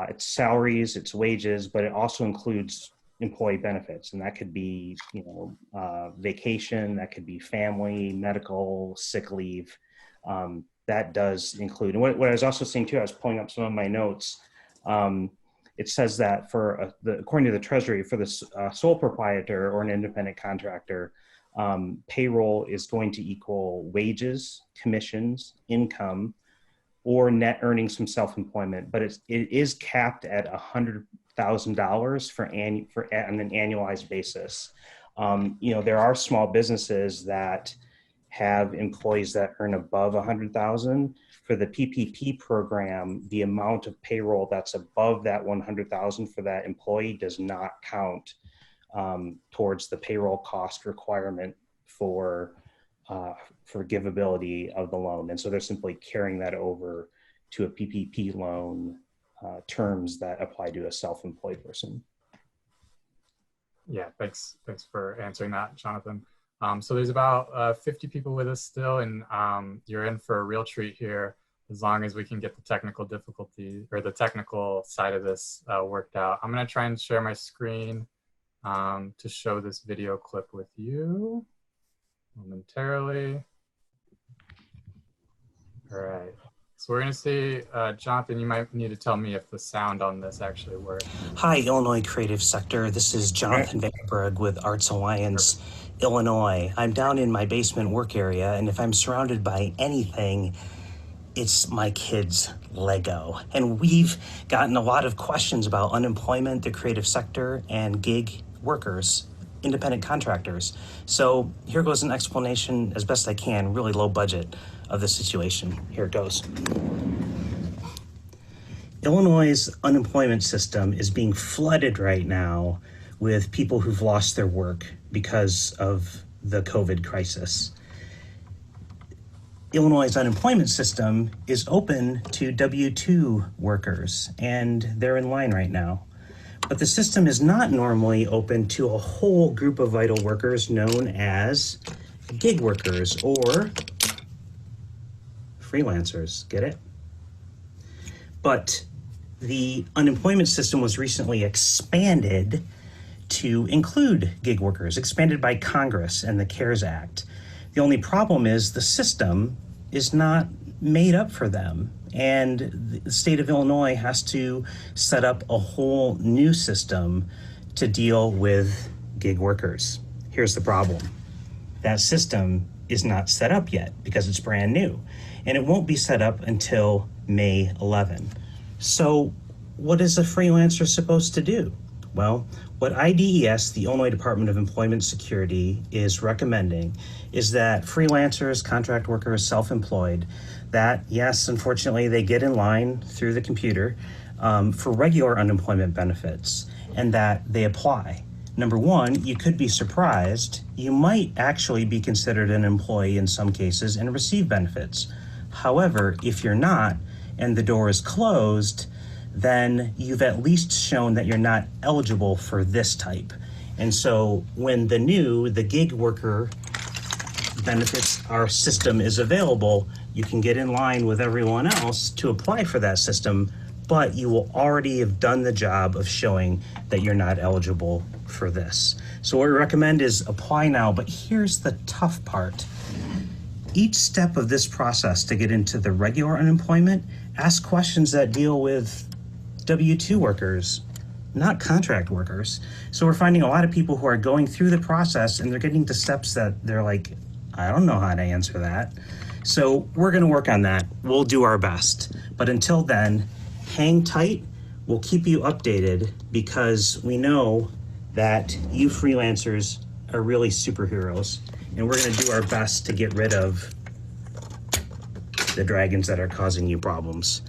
it's salaries, it's wages, but it also includes employee benefits, and that could be, you know, vacation, that could be family, medical, sick leave. That does include. And what I was also seeing too, I was pulling up some of my notes. It says that according to the Treasury, for the sole proprietor or an independent contractor, payroll is going to equal wages, commissions, income, or net earnings from self-employment, but it is capped at $100,000 on an annualized basis. You know, there are small businesses that have employees that earn above 100,000. For the PPP program, the amount of payroll that's above that 100,000 for that employee does not count towards the payroll cost requirement for forgivability of the loan. And so they're simply carrying that over to a PPP loan terms that apply to a self-employed person. Yeah, thanks for answering that, Jonathan. So there's about 50 people with us still, and you're in for a real treat here, as long as we can get the technical difficulty or the technical side of this worked out. I'm gonna try and share my screen to show this video clip with you momentarily. All right, so we're gonna see, Jonathan, you might need to tell me if the sound on this actually works. Hi, Illinois Creative Sector. This is Jonathan Vandenberg with Arts Alliance, Illinois. I'm down in my basement work area, and if I'm surrounded by anything, it's my kids' Lego. And we've gotten a lot of questions about unemployment, the creative sector, and gig workers, independent contractors. So here goes an explanation as best I can, really low budget, of the situation. Here it goes. Illinois' unemployment system is being flooded right now with people who've lost their work because of the COVID crisis. Illinois' unemployment system is open to W-2 workers, and they're in line right now. But the system is not normally open to a whole group of vital workers known as gig workers or freelancers. Get it? But the unemployment system was recently expanded to include gig workers, expanded by Congress and the CARES Act. The only problem is the system is not made up for them. And the state of Illinois has to set up a whole new system to deal with gig workers. Here's the problem. That system is not set up yet because it's brand new. And it won't be set up until May 11. So what is a freelancer supposed to do? Well, what IDES, the Illinois Department of Employment Security, is recommending is that freelancers, contract workers, self-employed, that, yes, unfortunately, they get in line through the computer for regular unemployment benefits, and that they apply. Number one, you could be surprised. You might actually be considered an employee in some cases and receive benefits. However, if you're not, and the door is closed, then you've at least shown that you're not eligible for this type. And so when the gig worker benefits, our system is available, you can get in line with everyone else to apply for that system, but you will already have done the job of showing that you're not eligible for this. So what we recommend is apply now, but here's the tough part. Each step of this process to get into the regular unemployment, ask questions that deal with W-2 workers, not contract workers. So we're finding a lot of people who are going through the process and they're getting to steps that they're like, I don't know how to answer that. So we're gonna work on that. We'll do our best. But until then, hang tight. We'll keep you updated because we know that you freelancers are really superheroes, and we're gonna do our best to get rid of the dragons that are causing you problems.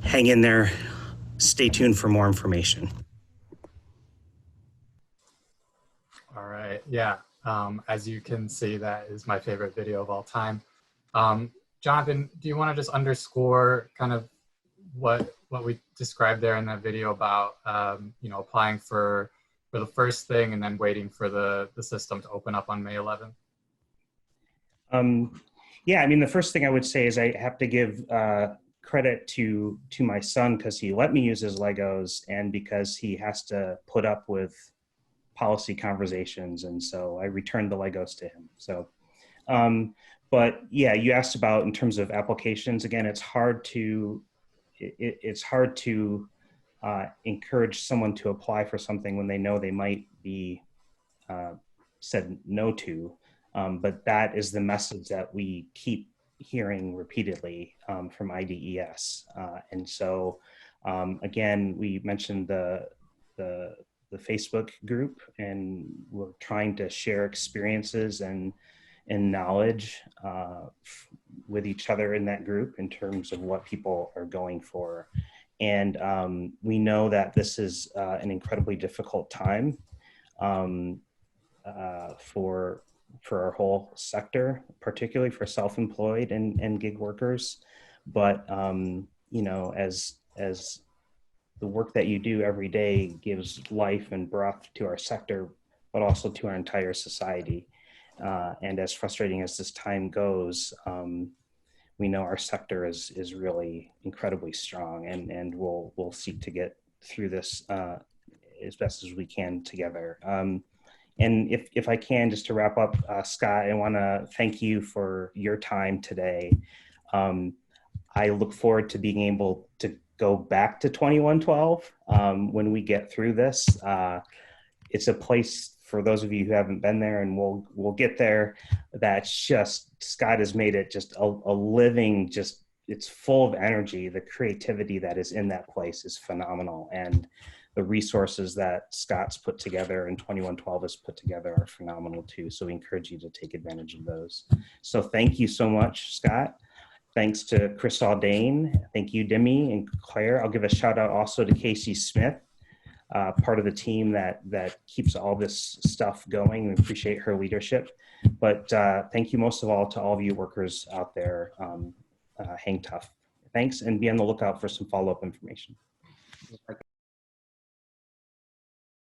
Hang in there. Stay tuned for more information. All right, yeah. As you can see, that is my favorite video of all time. Jonathan, do you want to just underscore kind of what we described there in that video about applying for the first thing and then waiting for the system to open up on May 11th? Yeah, I mean, the first thing I would say is I have to give credit to my son because he let me use his Legos and because he has to put up with policy conversations, and so I returned the Legos to him. So, but yeah, you asked about in terms of applications. Again, it's hard to encourage someone to apply for something when they know they might be said no to. But that is the message that we keep hearing repeatedly from IDES. And so, again, we mentioned the Facebook group, and we're trying to share experiences and knowledge with each other in that group in terms of what people are going for. And we know that this is an incredibly difficult time for our whole sector, particularly for self-employed and gig workers. But as the work that you do every day gives life and breath to our sector, but also to our entire society. And as frustrating as this time goes, we know our sector is really incredibly strong, and we'll seek to get through this as best as we can together. And if I can, just to wrap up, Scott, I want to thank you for your time today. I look forward to being able to go back to 2112 when we get through this. It's a place, for those of you who haven't been there, and we'll get there, that's just, Scott has made it just a living, just, it's full of energy. The creativity that is in that place is phenomenal. And the resources that Scott's put together and 2112 has put together are phenomenal too. So we encourage you to take advantage of those. So thank you so much, Scott. Thanks to Chris Aldane. Thank you, Demi and Claire. I'll give a shout out also to Casey Smith, part of the team that keeps all this stuff going. We appreciate her leadership. But thank you most of all to all of you workers out there. Hang tough. Thanks, and be on the lookout for some follow-up information.